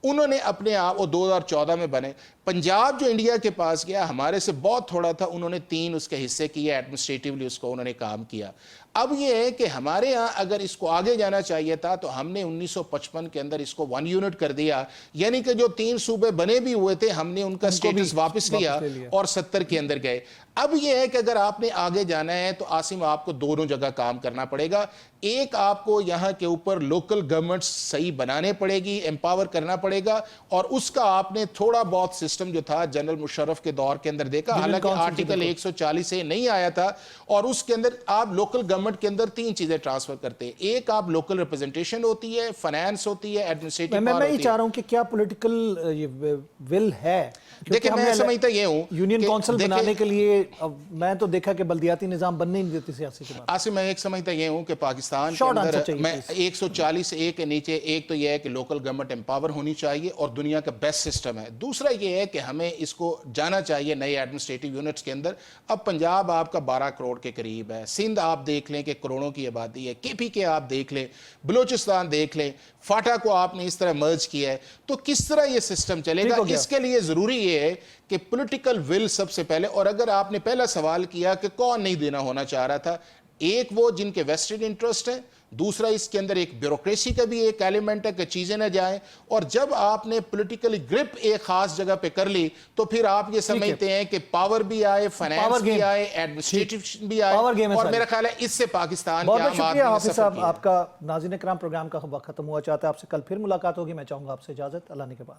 उन्होंने अपने आप, वो 2014 में बने। पंजाब जो इंडिया के पास गया, हमारे से बहुत थोड़ा था, उन्होंने 3 उसके हिस्से किए, एडमिनिस्ट्रेटिवली उसको उन्होंने काम किया। अब ये है कि हमारे यहाँ अगर इसको आगे जाना चाहिए था तो हमने 1955 के अंदर इसको 1 यूनिट कर दिया, यानी कि जो 3 सूबे बने भी हुए थे हमने उनका स्टेटस वापस लिया और 70 के अंदर गए। अब ये है कि अगर आपने आगे जाना है तो आसिम आपको दोनों जगह काम करना पड़ेगा। एक, आपको यहाँ के ऊपर लोकल गवर्नमेंट सही बनाने पड़ेगी, एम्पावर करना पड़ेगा, और उसका आपने थोड़ा बहुत सिस्टम जो था जनरल मुशर्रफ के दौर के अंदर देखा, हालांकि आर्टिकल 140 से नहीं आया था, और उसके अंदर आप लोकल गवर्नमेंट के अंदर 3 चीजें ट्रांसफर करते हैं। एक, आप लोकल रिप्रेजेंटेशन होती है, फाइनेंस होती है, एडमिनिस्ट्रेटिव मैं ये चाह रहा हूं कि क्या पॉलिटिकल विल है? देखिए, मैं समझता ये हूं यूनियन काउंसिल बनाने के लिए, अब मैं तो देखा कि बल्दियाती निजाम बनने ही नहीं देती सियासी के बाद। आसिम, मैं एक समझता ये हूं कि पाकिस्तान के अंदर मैं 140 ए के नीचे, एक तो ये है कि लोकल गवर्नमेंट एम्पावर होनी चाहिए और दुनिया का बेस्ट सिस्टम है। दूसरा ये है कि हमें इसको जाना चाहिए नए एडमिनिस्ट्रेटिव यूनिट्स के अंदर। अब पंजाब आपका 12 करोड़ के करीब है, सिंध आप देख लें कि करोड़ों की आबादी है, KPK आप देख लें, बलूचिस्तान देख लें, फाटा को आपने इस तरह मर्ज किया है, तो किस तरह ये सिस्टम चलेगा? इसके लिए जरूरी ये है कि पॉलिटिकल विल सबसे पहले। और अगर आपने पहला सवाल किया कि कौन नहीं देना होना चाह रहा था, एक वो जिनके वेस्टेड इंटरेस्ट है, दूसरा इसके अंदर एक ब्यूरोक्रेसी का भी एक एलिमेंट है कि चीजें ना जाएं, और जब आपने पॉलिटिकली ग्रिप एक खास जगह पे कर ली तो फिर आप ये समझते हैं कि पावर भी आए, फाइनेंस भी आए, एडमिनिस्ट्रेटिव भी आए, और मेरा ख्याल है इससे पाकिस्तान बहुत बहुत शुक्रिया हाफिज साहब आपका। नाज़रीन इकराम, प्रोग्राम का वक्त खत्म हुआ, चाहता है आपसे कल फिर मुलाकात होगी। मैं चाहूंगा आपसे इजाजत, अल्लाह ने के बाद।